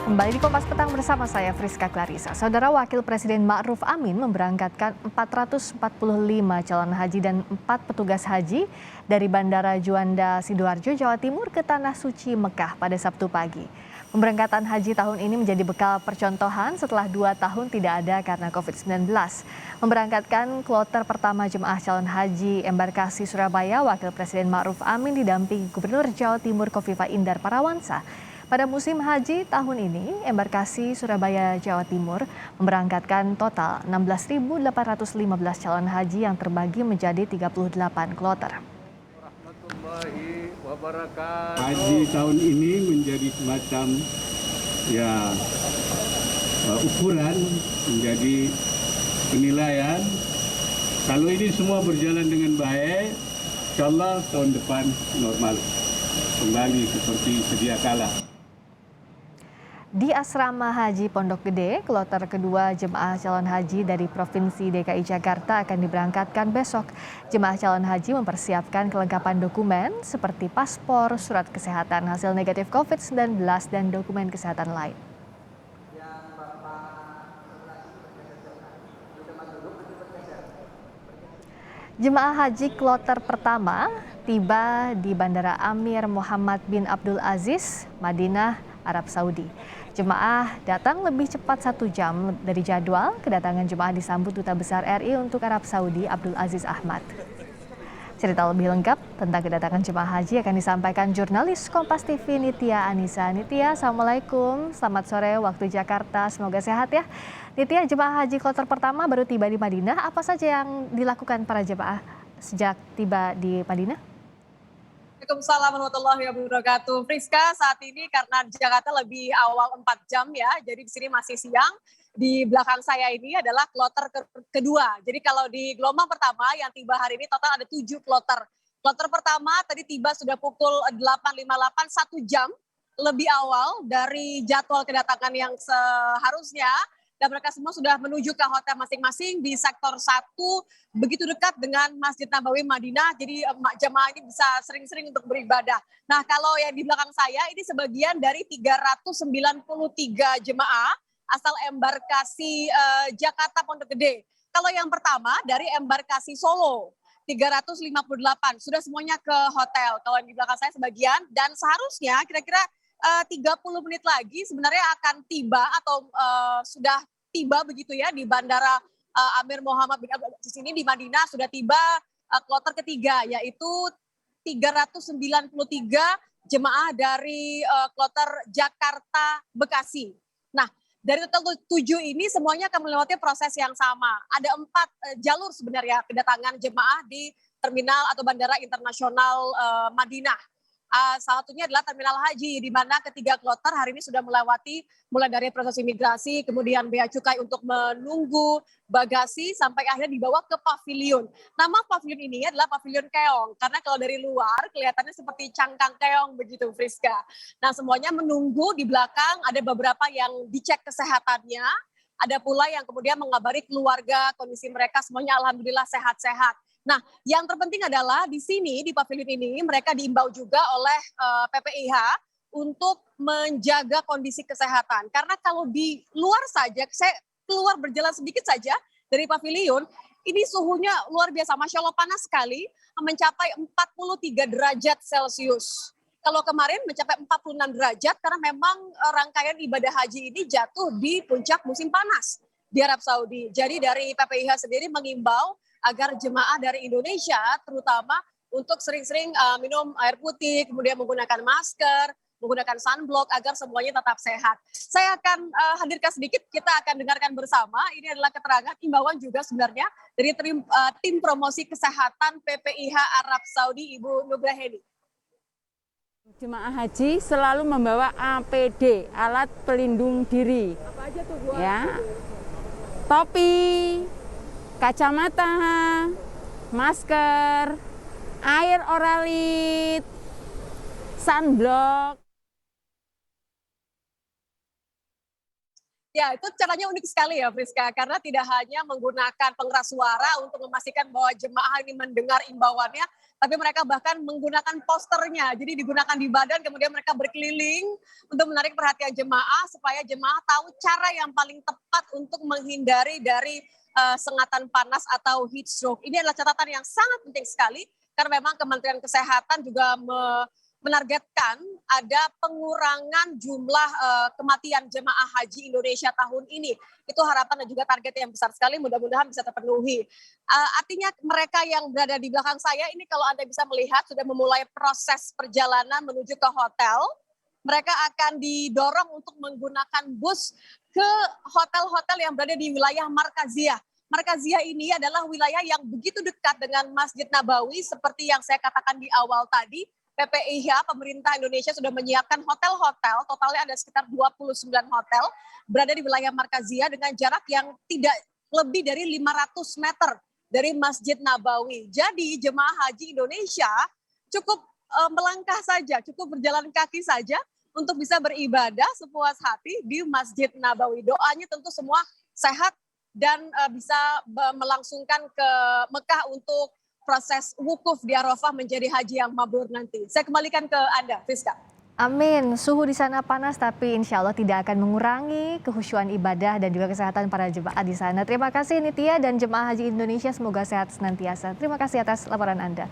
Kembali di Kompas Petang bersama saya Friska Clarissa. Saudara Wakil Presiden Ma'ruf Amin memberangkatkan 445 calon haji dan 4 petugas haji dari Bandara Juanda Sidoarjo, Jawa Timur ke Tanah Suci Mekah pada Sabtu pagi. Pemberangkatan haji tahun ini menjadi bekal percontohan setelah 2 tahun tidak ada karena COVID-19. Memberangkatkan kloter pertama jemaah calon haji embarkasi Surabaya, Wakil Presiden Ma'ruf Amin didampingi Gubernur Jawa Timur Khofifah Indar Parawansa. Pada musim haji tahun ini, embarkasi Surabaya, Jawa Timur memberangkatkan total 16.815 calon haji yang terbagi menjadi 38 kloter. Haji tahun ini menjadi semacam ukuran, menjadi penilaian. Kalau ini semua berjalan dengan baik, insya Allah tahun depan normal kembali seperti sedia kala. Di Asrama Haji Pondok Gede, kloter kedua jemaah calon haji dari Provinsi DKI Jakarta akan diberangkatkan besok. Jemaah calon haji mempersiapkan kelengkapan dokumen seperti paspor, surat kesehatan hasil negatif COVID-19, dan dokumen kesehatan lain. Jemaah haji kloter pertama tiba di Bandara Amir Muhammad bin Abdul Aziz, Madinah, Arab Saudi. Jemaah datang lebih cepat 1 jam dari jadwal. Kedatangan jemaah disambut Duta Besar RI untuk Arab Saudi, Abdul Aziz Ahmad. Cerita lebih lengkap tentang kedatangan jemaah haji akan disampaikan jurnalis Kompas TV Nitya Anissa. Nitya, Assalamualaikum. Selamat sore waktu Jakarta. Semoga sehat ya. Nitya, jemaah haji kloter pertama baru tiba di Madinah. Apa saja yang dilakukan para jemaah sejak tiba di Madinah? Waalaikumsalam warahmatullahi wabarakatuh. Friska, saat ini karena Jakarta lebih awal 4 jam ya, jadi di sini masih siang. Di belakang saya ini adalah kloter kedua. Jadi kalau di gelombang pertama yang tiba hari ini total ada 7 kloter. Kloter pertama tadi tiba sudah pukul 8.58, 1 jam lebih awal dari jadwal kedatangan yang seharusnya. Dan mereka semua sudah menuju ke hotel masing-masing di sektor 1, begitu dekat dengan Masjid Nabawi Madinah. Jadi jemaah ini bisa sering-sering untuk beribadah. Nah, kalau yang di belakang saya ini sebagian dari 393 jemaah asal embarkasi Jakarta Pondok Gede. Kalau yang pertama dari embarkasi Solo, 358 sudah semuanya ke hotel. Kalau yang di belakang saya sebagian, dan seharusnya kira-kira 30 menit lagi sebenarnya akan tiba atau sudah tiba begitu ya di Bandara Amir Muhammad bin Abdul Aziz ini di Madinah. Sudah tiba kloter ketiga, yaitu 393 jemaah dari kloter Jakarta Bekasi. Nah, dari total 7 ini semuanya akan melewati proses yang sama. Ada 4 jalur sebenarnya kedatangan jemaah di terminal atau Bandara Internasional Madinah. Salah satunya adalah terminal haji, di mana ketiga kloter hari ini sudah melewati mulai dari proses imigrasi, kemudian bea cukai untuk menunggu bagasi, sampai akhirnya dibawa ke pavilion. Nama pavilion ini adalah pavilion keong, karena kalau dari luar kelihatannya seperti cangkang keong begitu, Friska. Nah, semuanya menunggu di belakang, ada beberapa yang dicek kesehatannya, ada pula yang kemudian mengabari keluarga, kondisi mereka semuanya alhamdulillah sehat-sehat. Nah, yang terpenting adalah di sini, di pavilion ini, mereka diimbau juga oleh PPIH untuk menjaga kondisi kesehatan. Karena kalau di luar saja, saya keluar berjalan sedikit saja dari pavilion, ini suhunya luar biasa, Masya Allah panas sekali, mencapai 43 derajat Celcius. Kalau kemarin mencapai 46 derajat, karena memang rangkaian ibadah haji ini jatuh di puncak musim panas di Arab Saudi. Jadi dari PPIH sendiri mengimbau agar jemaah dari Indonesia terutama untuk sering-sering minum air putih, kemudian menggunakan masker, menggunakan sunblock agar semuanya tetap sehat. Saya akan hadirkan sedikit, kita akan dengarkan bersama. Ini adalah keterangan imbauan juga sebenarnya dari tim promosi kesehatan PPIH Arab Saudi, Ibu Nugraheni. Jemaah haji selalu membawa APD, alat pelindung diri. Apa aja tuh, Bu? Ya, topi, kacamata, masker, air oralit, sunblock. Ya, itu caranya unik sekali ya, Friska, karena tidak hanya menggunakan pengeras suara untuk memastikan bahwa jemaah ini mendengar imbauannya, tapi mereka bahkan menggunakan posternya. Jadi digunakan di badan, kemudian mereka berkeliling untuk menarik perhatian jemaah supaya jemaah tahu cara yang paling tepat untuk menghindari dari sengatan panas atau heat stroke. Ini adalah catatan yang sangat penting sekali karena memang Kementerian Kesehatan juga menargetkan ada pengurangan jumlah kematian jemaah haji Indonesia tahun ini. Itu harapan dan juga target yang besar sekali, mudah-mudahan bisa terpenuhi. Artinya mereka yang berada di belakang saya ini kalau Anda bisa melihat sudah memulai proses perjalanan menuju ke hotel. Mereka akan didorong untuk menggunakan bus ke hotel-hotel yang berada di wilayah Markaziyah. Markaziyah ini adalah wilayah yang begitu dekat dengan Masjid Nabawi seperti yang saya katakan di awal tadi. PPIH, pemerintah Indonesia sudah menyiapkan hotel-hotel, totalnya ada sekitar 29 hotel, berada di wilayah Markaziyah dengan jarak yang tidak lebih dari 500 meter dari Masjid Nabawi. Jadi jemaah haji Indonesia cukup melangkah saja, cukup berjalan kaki saja untuk bisa beribadah sepuas hati di Masjid Nabawi. Doanya tentu semua sehat dan bisa melangsungkan ke Mekah untuk proses wukuf di Arafah menjadi haji yang mabrur nanti. Saya kembalikan ke Anda, Friska. Amin. Suhu di sana panas tapi insya Allah tidak akan mengurangi kehusyuan ibadah dan juga kesehatan para jemaah di sana. Terima kasih Nitya dan jemaah haji Indonesia, semoga sehat senantiasa. Terima kasih atas laporan Anda.